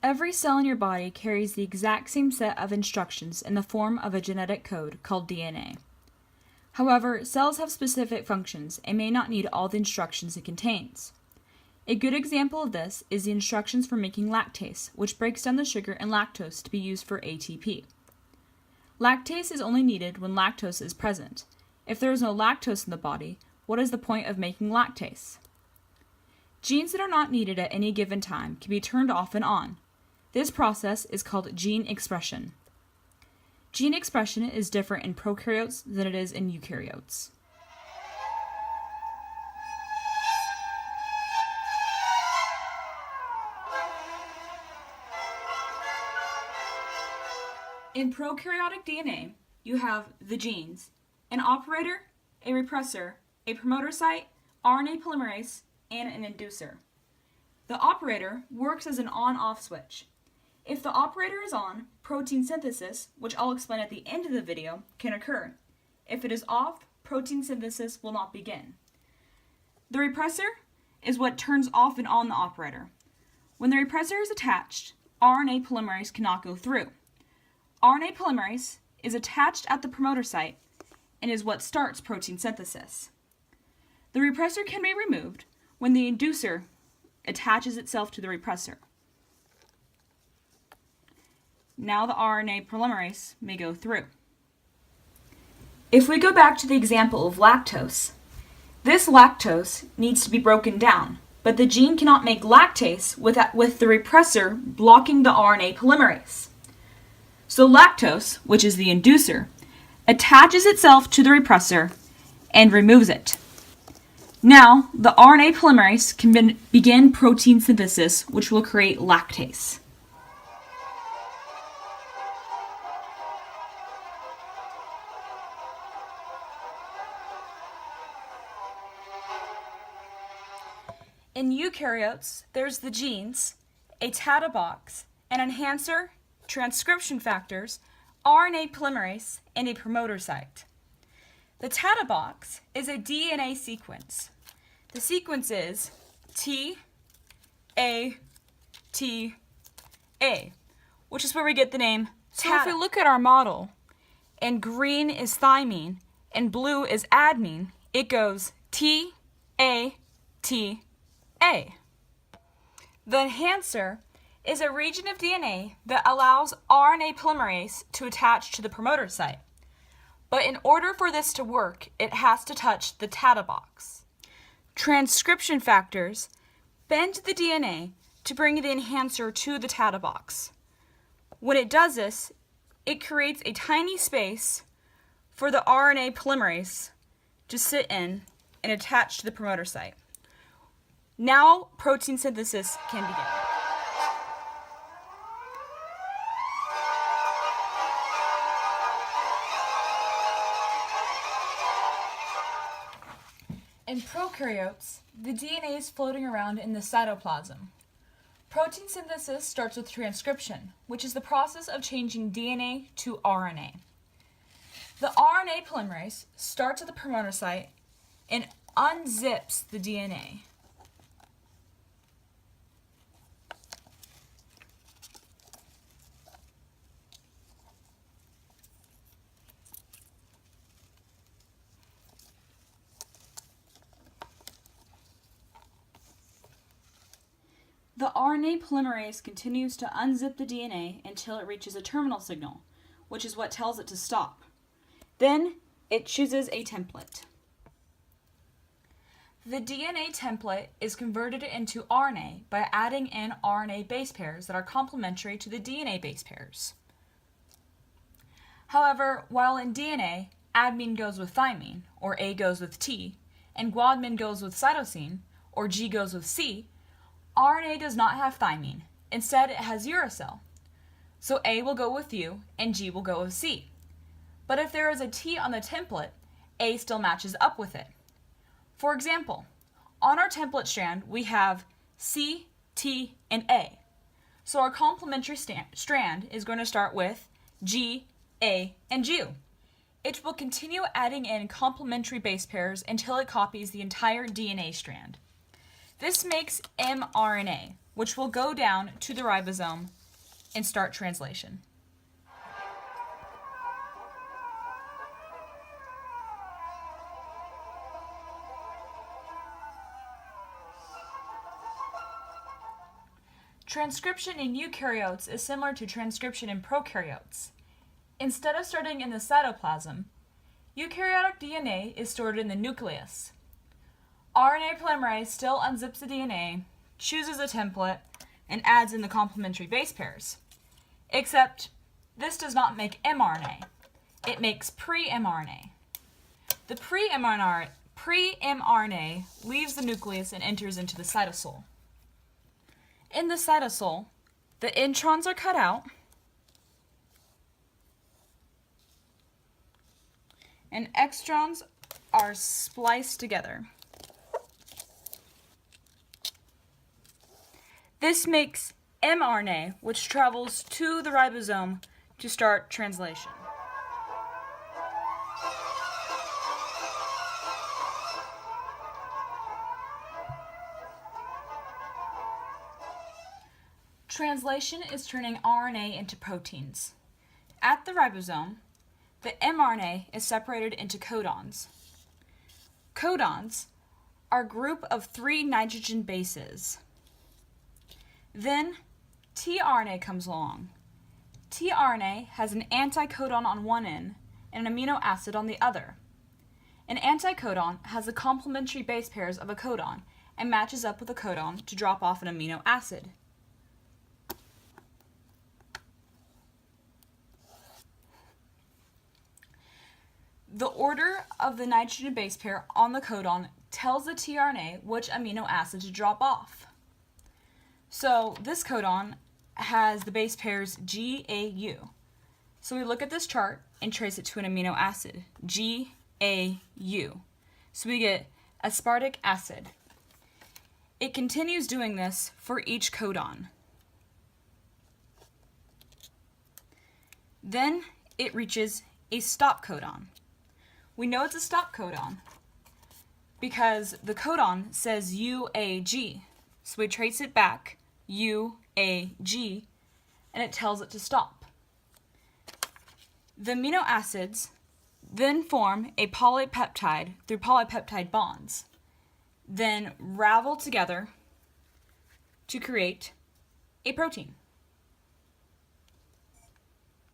Every cell in your body carries the exact same set of instructions in the form of a genetic code called DNA. However, cells have specific functions and may not need all the instructions it contains. A good example of this is the instructions for making lactase, which breaks down the sugar in lactose to be used for ATP. Lactase is only needed when lactose is present. If there is no lactose in the body, what is the point of making lactase? Genes that are not needed at any given time can be turned off and on. This process is called gene expression. Gene expression is different in prokaryotes than it is in eukaryotes. In prokaryotic DNA, you have the genes, an operator, a repressor, a promoter site, RNA polymerase, and an inducer. The operator works as an on-off switch. If the operator is on, protein synthesis, which I'll explain at the end of the video, can occur. If it is off, protein synthesis will not begin. The repressor is what turns off and on the operator. When the repressor is attached, RNA polymerase cannot go through. RNA polymerase is attached at the promoter site and is what starts protein synthesis. The repressor can be removed when the inducer attaches itself to the repressor. Now the RNA polymerase may go through. If we go back to the example of lactose, this lactose needs to be broken down, but the gene cannot make lactase with the repressor blocking the RNA polymerase. So lactose, which is the inducer, attaches itself to the repressor and removes it. Now, the RNA polymerase can begin protein synthesis, which will create lactase. In eukaryotes, there's the genes, a TATA box, an enhancer, transcription factors, RNA polymerase, and a promoter site. The TATA box is a DNA sequence. The sequence is T, A, T, A, which is where we get the name TATA. So if we look at our model, and green is thymine, and blue is adenine, it goes T, A, T, A. The enhancer is a region of DNA that allows RNA polymerase to attach to the promoter site. But in order for this to work, it has to touch the TATA box. Transcription factors bend the DNA to bring the enhancer to the TATA box. When it does this, it creates a tiny space for the RNA polymerase to sit in and attach to the promoter site. Now protein synthesis can begin. In prokaryotes, the DNA is floating around in the cytoplasm. Protein synthesis starts with transcription, which is the process of changing DNA to RNA. The RNA polymerase starts at the promoter site and unzips the DNA. The RNA polymerase continues to unzip the DNA until it reaches a terminal signal, which is what tells it to stop. Then it chooses a template. The DNA template is converted into RNA by adding in RNA base pairs that are complementary to the DNA base pairs. However, while in DNA, adenine goes with thymine, or A goes with T, and guanine goes with cytosine, or G goes with C, RNA does not have thymine. Instead, it has uracil. So A will go with U and G will go with C. But if there is a T on the template, A still matches up with it. For example, on our template strand, we have C, T, and A. So our complementary strand is going to start with G, A, and G. It will continue adding in complementary base pairs until it copies the entire DNA strand. This makes mRNA, which will go down to the ribosome and start translation. Transcription in eukaryotes is similar to transcription in prokaryotes. Instead of starting in the cytoplasm, eukaryotic DNA is stored in the nucleus. RNA polymerase still unzips the DNA, chooses a template, and adds in the complementary base pairs. Except this does not make mRNA. It makes pre-mRNA. The pre-mRNA leaves the nucleus and enters into the cytosol. In the cytosol, the introns are cut out and extrons are spliced together. This makes mRNA, which travels to the ribosome to start translation. Translation is turning RNA into proteins. At the ribosome, the mRNA is separated into codons. Codons are a group of 3 nitrogen bases. Then tRNA comes along. tRNA has an anticodon on one end and an amino acid on the other. An anticodon has the complementary base pairs of a codon and matches up with a codon to drop off an amino acid. The order of the nitrogen base pair on the codon tells the tRNA which amino acid to drop off. So this codon has the base pairs GAU. So we look at this chart and trace it to an amino acid, GAU. So we get aspartic acid. It continues doing this for each codon. Then it reaches a stop codon. We know it's a stop codon because the codon says UAG. So we trace it back, UAG, and it tells it to stop. The amino acids then form a polypeptide through polypeptide bonds, then ravel together to create a protein.